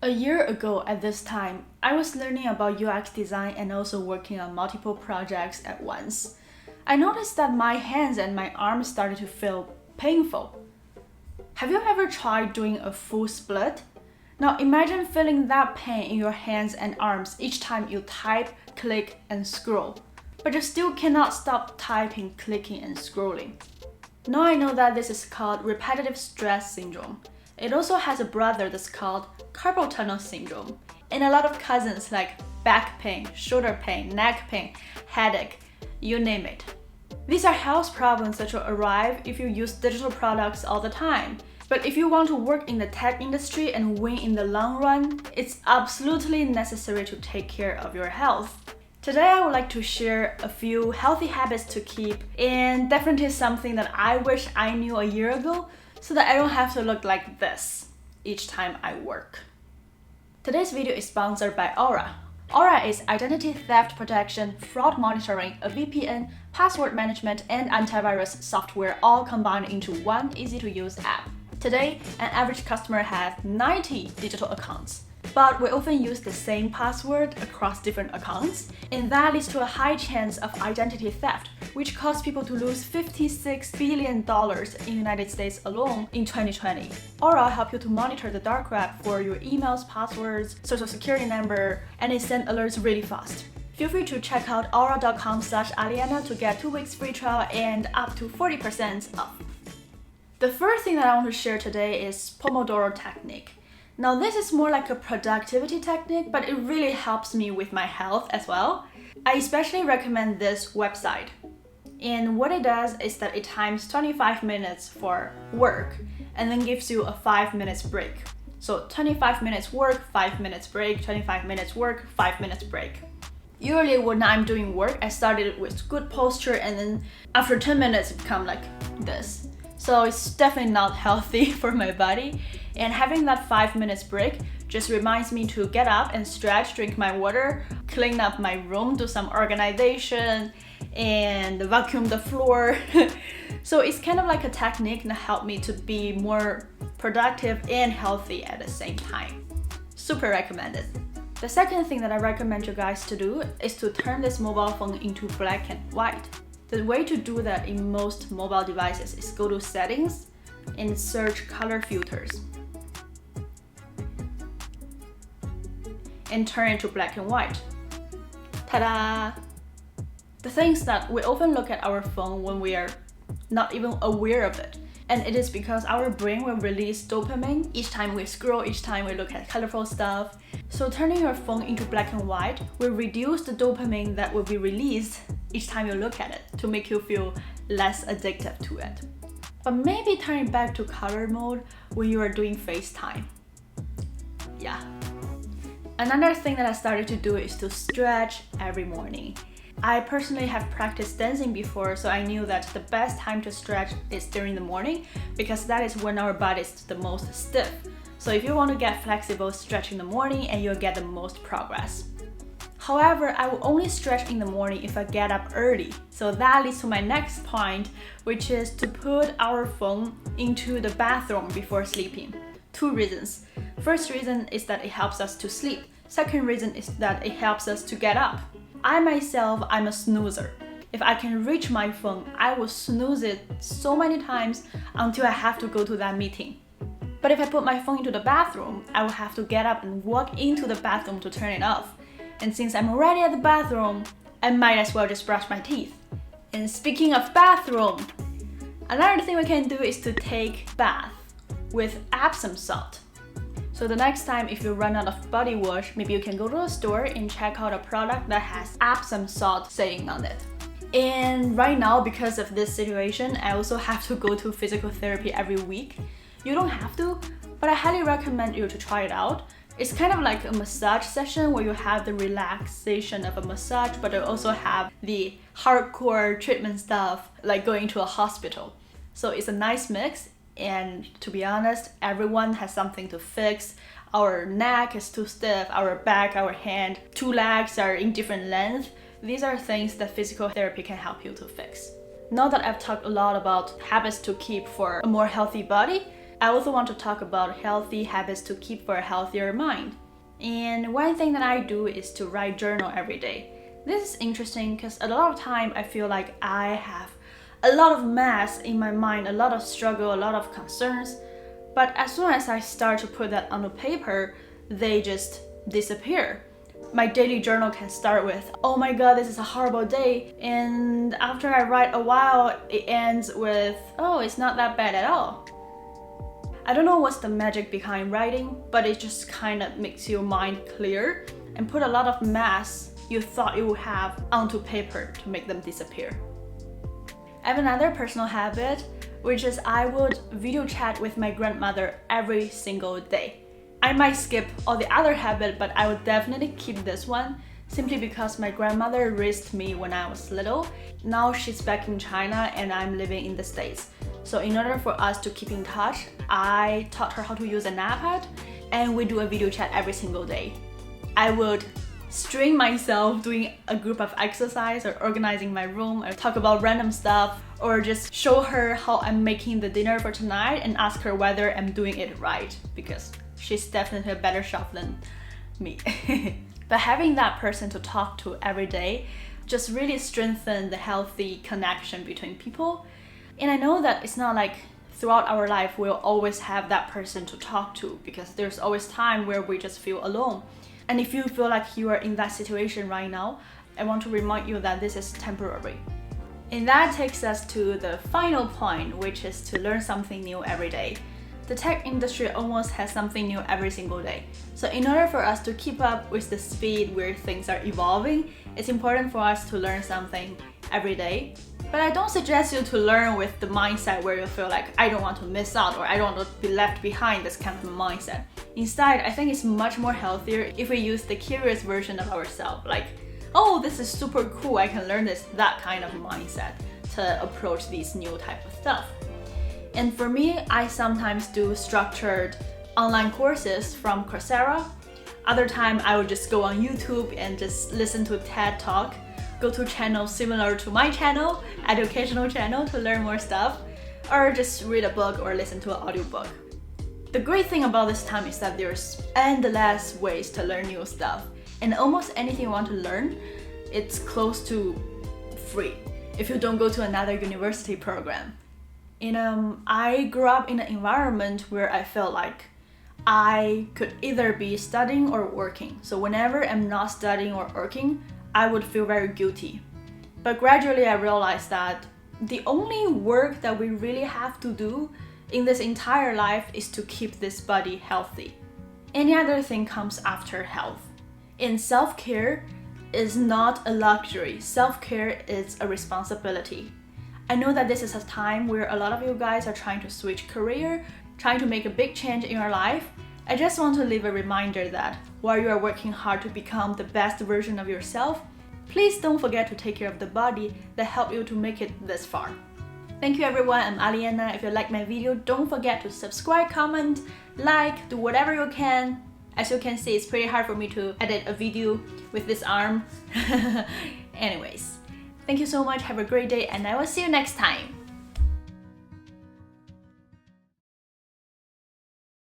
A year ago at this time, I was learning about UX design and also working on multiple projects at once. I noticed that my hands and my arms started to feel painful. Have you ever tried doing a full split? Now imagine feeling that pain in your hands and arms each time you type, click, and scroll. But you still cannot stop typing, clicking, and scrolling. Now I know that this is called repetitive stress syndrome. It also has a brother that's called carpal tunnel syndrome, and a lot of cousins like back pain, shoulder pain, neck pain, headache, you name it. These are health problems that will arrive if you use digital products all the time. But if you want to work in the tech industry and win in the long run, it's absolutely necessary to take care of your health. Today I would like to share a few healthy habits to keep, and definitely something that I wish I knew a year ago so that I don't have to look like this each time I work. Today's video is sponsored by Aura. Aura is identity theft protection, fraud monitoring, a VPN, password management, and antivirus software all combined into one easy-to-use app. Today, an average customer has 90 digital accounts, but we often use the same password across different accounts, and that leads to a high chance of identity theft, which caused people to lose $56 billion in the United States alone in 2020. Aura helps you to monitor the dark web for your emails, passwords, social security number, and it sends alerts really fast. Feel free to check out aura.com/Aliena to get 2 weeks free trial and up to 40% off. The first thing that I want to share today is Pomodoro technique. Now this is more like a productivity technique, but it really helps me with my health as well. I especially recommend this website. And what it does is that it times 25 minutes for work and then gives you a 5 minutes break. So 25 minutes work, 5 minutes break, 25 minutes work, 5 minutes break. Usually when I'm doing work, I started with good posture and then after 10 minutes it becomes like this. So it's definitely not healthy for my body. And having that 5 minutes break just reminds me to get up and stretch, drink my water, clean up my room, do some organization, and vacuum the floor. So it's kind of like a technique that helped me to be more productive and healthy at the same time. Super recommended. The second thing that I recommend you guys to do is to turn this mobile phone into black and white. The way to do that in most mobile devices is go to settings and search color filters and turn it to black and white. Ta-da! The thing is that we often look at our phone when we are not even aware of it. And it is because our brain will release dopamine each time we scroll, each time we look at colorful stuff. So turning your phone into black and white will reduce the dopamine that will be released each time you look at it to make you feel less addictive to it. But maybe turn it back to color mode when you are doing FaceTime. Yeah. Another thing that I started to do is to stretch every morning. I personally have practiced dancing before, so I knew that the best time to stretch is during the morning because that is when our body is the most stiff. So if you want to get flexible, stretch in the morning and you'll get the most progress. However, I will only stretch in the morning if I get up early. So that leads to my next point, which is to put our phone into the bathroom before sleeping. 2 reasons. First reason is that it helps us to sleep. Second reason is that it helps us to get up. I myself, I'm a snoozer. If I can reach my phone, I will snooze it so many times until I have to go to that meeting. But if I put my phone into the bathroom, I will have to get up and walk into the bathroom to turn it off. And since I'm already at the bathroom, I might as well just brush my teeth. And speaking of bathroom, another thing we can do is to take bath with epsom salt. So the next time if you run out of body wash, maybe you can go to a store and check out a product that has epsom salt saying on it. And right now, because of this situation, I also have to go to physical therapy every week. You don't have to, but I highly recommend you to try it out. It's kind of like a massage session where you have the relaxation of a massage, but you also have the hardcore treatment stuff like going to a hospital. So it's a nice mix. And to be honest, everyone has something to fix. Our neck is too stiff, our back, our hand, 2 legs are in different lengths. These are things that physical therapy can help you to fix. Now that I've talked a lot about habits to keep for a more healthy body, I also want to talk about healthy habits to keep for a healthier mind. And one thing that I do is to write journal every day. This is interesting because a lot of time I feel like I have a lot of mess in my mind, a lot of struggle, a lot of concerns. But as soon as I start to put that on the paper, they just disappear. My daily journal can start with, oh my god, this is a horrible day. And after I write a while, it ends with, oh, it's not that bad at all. I don't know what's the magic behind writing, but it just kind of makes your mind clear and put a lot of mess you thought you would have onto paper to make them disappear. I have another personal habit, which is I would video chat with my grandmother every single day. I might skip all the other habits, but I would definitely keep this one simply because my grandmother raised me when I was little. Now she's back in China and I'm living in the States. So in order for us to keep in touch, I taught her how to use an iPad and we do a video chat every single day. I would strain myself doing a group of exercise or organizing my room or talk about random stuff or just show her how I'm making the dinner for tonight and ask her whether I'm doing it right because she's definitely a better chef than me. But having that person to talk to every day just really strengthens the healthy connection between people. And I know that it's not like throughout our life we'll always have that person to talk to because there's always time where we just feel alone. And if you feel like you are in that situation right now, I want to remind you that this is temporary. And that takes us to the final point, which is to learn something new every day. The tech industry almost has something new every single day. So in order for us to keep up with the speed where things are evolving, it's important for us to learn something every day. But I don't suggest you to learn with the mindset where you feel like I don't want to miss out or I don't want to be left behind, this kind of mindset. Instead, I think it's much more healthier if we use the curious version of ourselves, like, oh, this is super cool, I can learn this, that kind of mindset to approach these new type of stuff. And for me, I sometimes do structured online courses from Coursera. Other time, I would just go on YouTube and just listen to TED Talk, go to channels similar to my channel, educational channel, to learn more stuff, or just read a book or listen to an audiobook. The great thing about this time is that there's endless ways to learn new stuff, and almost anything you want to learn, it's close to free if you don't go to another university program. And I grew up in an environment where I felt like I could either be studying or working. So whenever I'm not studying or working, I would feel very guilty. But gradually I realized that the only work that we really have to do in this entire life is to keep this body healthy. Any other thing comes after health. And self-care is not a luxury. Self-care is a responsibility. I know that this is a time where a lot of you guys are trying to switch career, trying to make a big change in your life. I just want to leave a reminder that while you are working hard to become the best version of yourself, please don't forget to take care of the body that helped you to make it this far. Thank you everyone, I'm Aliena. If you like my video, don't forget to subscribe, comment, like, do whatever you can. As you can see, it's pretty hard for me to edit a video with this arm. Anyways, thank you so much, have a great day, and I will see you next time.